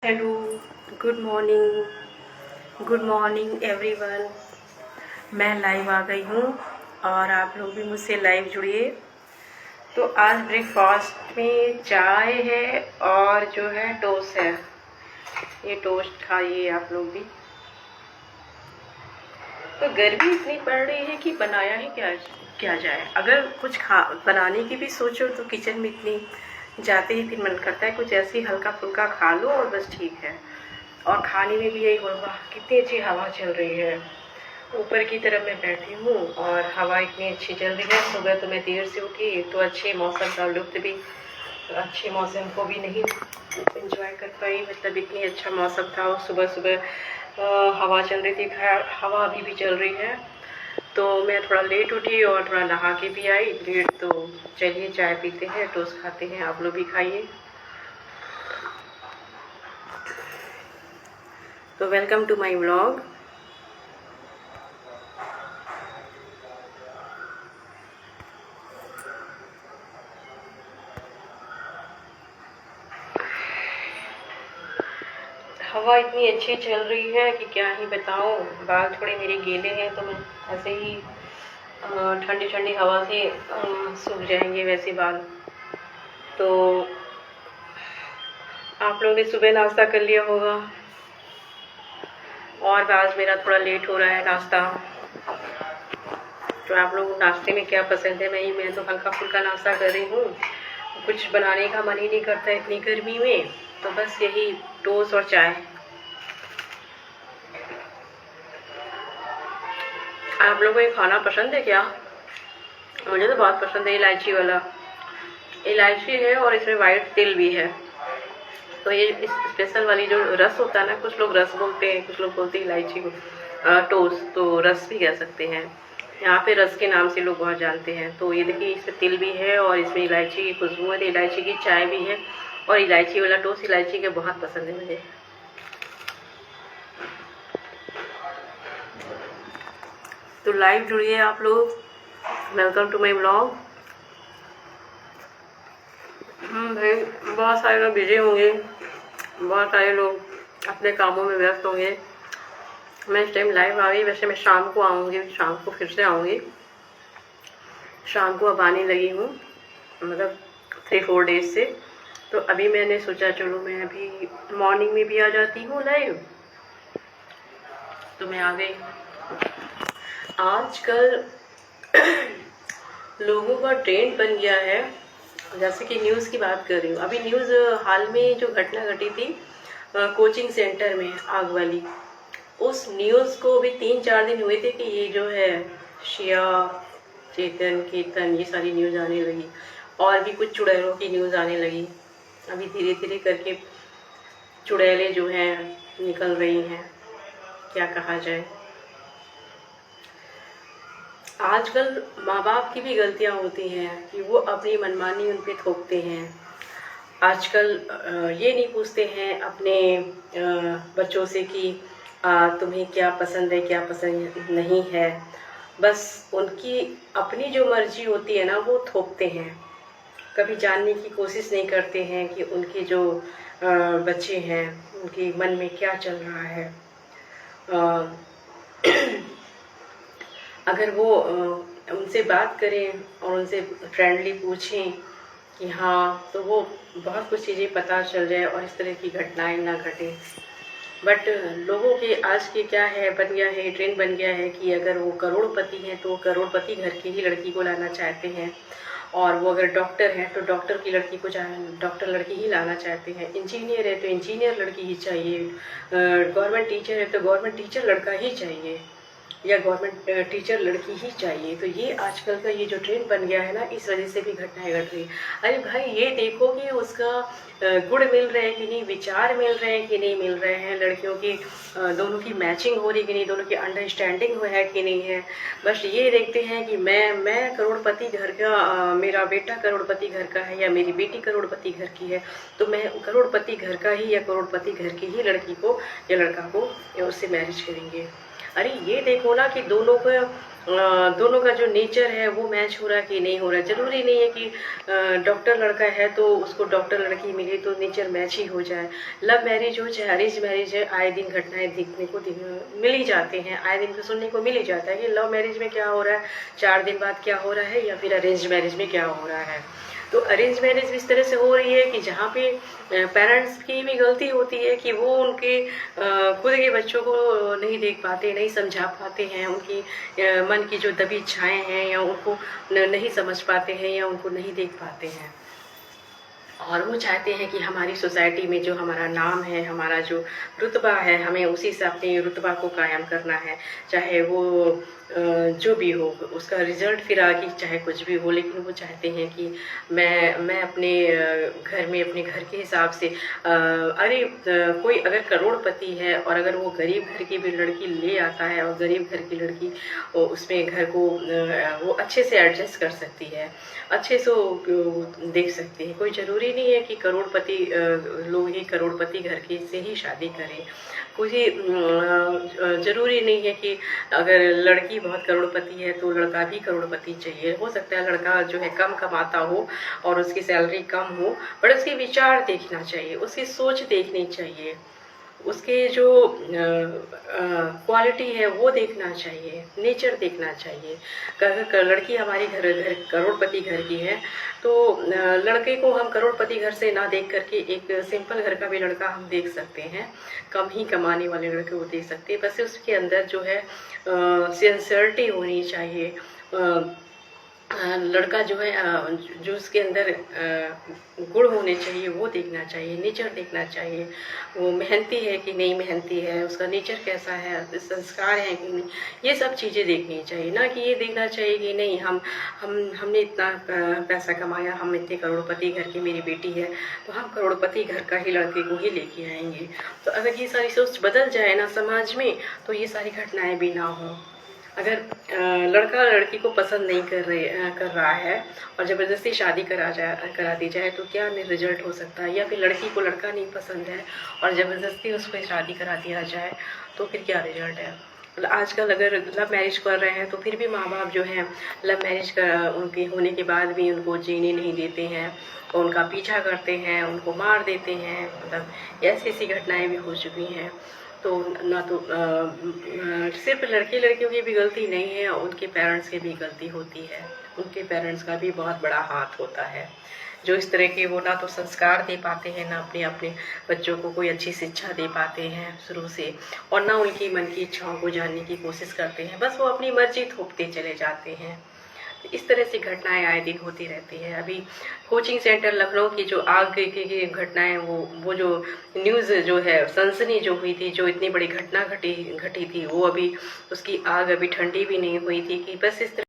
Hello, good morning everyone. मैं live आ गई हूँ और आप लोग भी मुझसे लाइव जुड़िए। तो आज ब्रेकफास्ट में चाय है और जो है टोस्ट है। ये टोस्ट खाइए आप लोग भी। तो गर्मी इतनी पड़ रही है कि बनाया ही क्या जाए। अगर कुछ बनाने की भी सोचो तो किचन में इतनी जाते ही फिर मन करता है कुछ ऐसे हल्का फुल्का खा लो और बस ठीक है। और खाने में भी यही होगा। कितनी अच्छी हवा चल रही है। ऊपर की तरफ मैं बैठी हूँ और हवा इतनी अच्छी चल रही है। सुबह तो मैं देर से उठी तो अच्छे मौसम का लुत्फ़ भी अच्छे मौसम को भी नहीं एंजॉय कर पाई। मतलब इतनी अच्छा मौसम था और सुबह सुबह हवा चल रही थी। हवा अभी भी चल रही है। तो मैं थोड़ा लेट उठी और थोड़ा नहा के भी आई लेट। तो चलिए चाय पीते हैं, टोस्ट खाते हैं। आप लोग भी खाइए। तो वेलकम टू माय व्लॉग। हवा इतनी अच्छी चल रही है कि क्या ही बताऊं। बाल थोड़े मेरे गीले हैं तो मैं ऐसे ही ठंडी ठंडी हवा से सूख जाएंगे वैसे बाल। तो आप लोगों ने सुबह नाश्ता कर लिया होगा और आज मेरा थोड़ा लेट हो रहा है नाश्ता। तो आप लोगों को नाश्ते में क्या पसंद है? मैं तो हल्का फुल्का नाश्ता कर रही हूँ। कुछ बनाने का मन ही नहीं करता इतनी गर्मी में। तो बस यही टोस्ट और चाय। आप लोगों को ये खाना पसंद है क्या? मुझे तो बहुत पसंद है इलायची वाला। इलायची है और इसमें वाइट तिल भी है। तो ये इस स्पेशल वाली जो रस होता है ना, कुछ लोग रस बोलते हैं, कुछ लोग बोलते हैं इलायची को टोस्ट। तो रस भी कह सकते हैं। यहाँ पे रस के नाम से लोग बहुत जानते हैं। तो ये देखिए इसमें तिल भी है और इसमें इलायची की खुशबू है। इलायची की चाय भी है और इलायची वाला टोस्ट इलायची के बहुत पसंद है मुझे। तो लाइव जुड़िए आप लोग। Welcome to my blog. भाई बहुत सारे लोग बिजी होंगे, बहुत सारे लोग अपने कामों में व्यस्त होंगे। मैं इस टाइम लाइव आ गई। वैसे मैं शाम को आऊँगी, शाम को फिर से आऊँगी। शाम को अब आने लगी हूँ, मतलब 3-4 डेज से। तो अभी मैंने सोचा चलो मैं अभी मॉर्निंग में भी आ जाती हूँ लाइव। तो मैं आ गई। आजकल लोगों का ट्रेंड बन गया है। जैसे कि न्यूज़ की बात कर रही हूँ। अभी न्यूज़ हाल में जो घटना घटी थी कोचिंग सेंटर में आग वाली, उस न्यूज़ को भी 3-4 दिन हुए थे कि ये जो है शिया चेतन केतन ये सारी न्यूज़ आने लगी। और भी कुछ चुड़ैलों की न्यूज़ आने लगी। अभी धीरे धीरे करके चुड़ैलें जो हैं निकल रही हैं। क्या कहा जाए। आजकल माँ बाप की भी गलतियाँ होती हैं कि वो अपनी मनमानी उन पे थोपते हैं। आजकल ये नहीं पूछते हैं अपने बच्चों से कि तुम्हें क्या पसंद है क्या पसंद नहीं है। बस उनकी अपनी जो मर्जी होती है ना वो थोपते हैं। कभी जानने की कोशिश नहीं करते हैं कि उनके जो बच्चे हैं उनके मन में क्या चल रहा है। अगर वो उनसे बात करें और उनसे फ्रेंडली पूछें कि हाँ, तो वो बहुत कुछ चीज़ें पता चल जाए और इस तरह की घटनाएं ना घटें। बट लोगों के आज के क्या है, बन गया है ट्रेंड बन गया है कि अगर वो करोड़पति हैं तो करोड़पति घर की ही लड़की को लाना चाहते हैं। और वो अगर डॉक्टर है तो डॉक्टर की लड़की को डॉक्टर लड़की ही लाना चाहते हैं। इंजीनियर है तो इंजीनियर लड़की ही चाहिए। गवर्नमेंट टीचर है तो गवर्नमेंट टीचर लड़का ही चाहिए या गवर्नमेंट टीचर लड़की ही चाहिए। तो ये आजकल का ये जो ट्रेंड बन गया है ना, इस वजह से भी घटनाएं घट रही। अरे भाई ये देखो कि उसका गुण मिल रहे हैं कि नहीं, विचार मिल रहे हैं कि नहीं मिल रहे हैं, लड़कियों की दोनों की मैचिंग हो रही कि नहीं, दोनों की अंडरस्टैंडिंग है कि नहीं है। बस ये देखते हैं कि मैं करोड़पति घर का मेरा बेटा करोड़पति घर का है या मेरी बेटी करोड़पति घर की है तो मैं करोड़पति घर का ही या करोड़पति घर की ही लड़की को या लड़का को उससे मैरिज करेंगे। अरे ये देखो ना कि दोनों को दोनों का जो नेचर है वो मैच हो रहा कि नहीं हो रहा। ज़रूरी नहीं है कि डॉक्टर लड़का है तो उसको डॉक्टर लड़की मिले तो नेचर मैच ही हो जाए। लव मैरिज हो चाहे अरेंज मैरिज है, आए दिन घटनाएं देखने को मिल ही जाते हैं, आए दिन तो सुनने को मिल ही जाता है कि लव मैरिज में क्या हो रहा है, 4 दिन बाद क्या हो रहा है, या फिर अरेंज मैरिज में क्या हो रहा है। तो अरेंज मैरिज इस तरह से हो रही है कि जहाँ पे पेरेंट्स की भी गलती होती है कि वो उनके खुद के बच्चों को नहीं देख पाते, नहीं समझा पाते हैं, उनकी मन की जो दबी इच्छाएं हैं या उनको नहीं समझ पाते हैं या उनको नहीं देख पाते हैं। और वो चाहते हैं कि हमारी सोसाइटी में जो हमारा नाम है, हमारा जो रुतबा है, हमें उसी से अपने रुतबा को कायम करना है, चाहे वो जो भी हो, उसका रिजल्ट फिर आगे चाहे कुछ भी हो, लेकिन वो चाहते हैं कि मैं अपने घर में अपने घर के हिसाब से अरे कोई अगर करोड़पति है और अगर वो गरीब घर की भी लड़की ले आता है और गरीब घर की लड़की उसमें घर को वो अच्छे से एडजस्ट कर सकती है, अच्छे से देख सकती है। कोई ज़रूरी नहीं है कि करोड़पति लोग ही करोड़पति घर की से ही शादी करें। कोई ज़रूरी नहीं है कि अगर लड़की बहुत करोड़पति है तो लड़का भी करोड़पति चाहिए। हो सकता है लड़का जो है कम कमाता हो और उसकी सैलरी कम हो, बट उसके विचार देखना चाहिए, उसकी सोच देखनी चाहिए, उसके जो क्वालिटी है वो देखना चाहिए, नेचर देखना चाहिए। अगर लड़की हमारी घर करोड़पति घर की है तो लड़के को हम करोड़पति घर से ना देख करके एक सिंपल घर का भी लड़का हम देख सकते हैं, कम ही कमाने वाले लड़के को देख सकते हैं। बस उसके अंदर जो है सिंसियरिटी होनी चाहिए। लड़का जो है जो उसके अंदर गुण होने चाहिए वो देखना चाहिए, नेचर देखना चाहिए। वो मेहनती है कि नहीं मेहनती है, उसका नेचर कैसा है, संस्कार है कि नहीं, ये सब चीज़ें देखनी चाहिए। ना कि ये देखना चाहिए कि नहीं हमने इतना पैसा कमाया, हम इतने करोड़पति घर की मेरी बेटी है तो हम करोड़पति घर का ही लड़के को ही लेके आएंगे। तो अगर ये सारी सोच बदल जाए ना समाज में तो ये सारी घटनाएं भी ना हो। अगर लड़का लड़की को पसंद नहीं कर रहा है और ज़बरदस्ती शादी करा दी जाए तो क्या रिजल्ट हो सकता है, या फिर लड़की को लड़का नहीं पसंद है और ज़बरदस्ती उसको शादी करा दिया जाए तो फिर क्या रिजल्ट है। मतलब आजकल अगर लव मैरिज कर रहे हैं तो फिर भी माँ बाप जो हैं लव मैरिज कर उनके होने के बाद भी उनको जीने नहीं देते हैं, तो उनका पीछा करते हैं, उनको मार देते हैं। मतलब ऐसी ऐसी घटनाएं भी हो चुकी हैं। तो ना तो सिर्फ लड़के लड़कियों की भी गलती नहीं है, उनके पेरेंट्स की भी गलती होती है, उनके पेरेंट्स का भी बहुत बड़ा हाथ होता है जो इस तरह के वो ना तो संस्कार दे पाते हैं, ना अपने अपने बच्चों को कोई अच्छी शिक्षा दे पाते हैं शुरू से, और ना उनकी मन की इच्छाओं को जानने की कोशिश करते हैं, बस वो अपनी मर्जी थोपते चले जाते हैं। इस तरह से घटनाएं आए दिन होती रहती है। अभी कोचिंग सेंटर लखनऊ की जो आग की घटनाएं, वो जो न्यूज़ जो है सनसनी जो हुई थी, जो इतनी बड़ी घटना घटी थी, वो अभी उसकी आग अभी ठंडी भी नहीं हुई थी कि बस इस तरह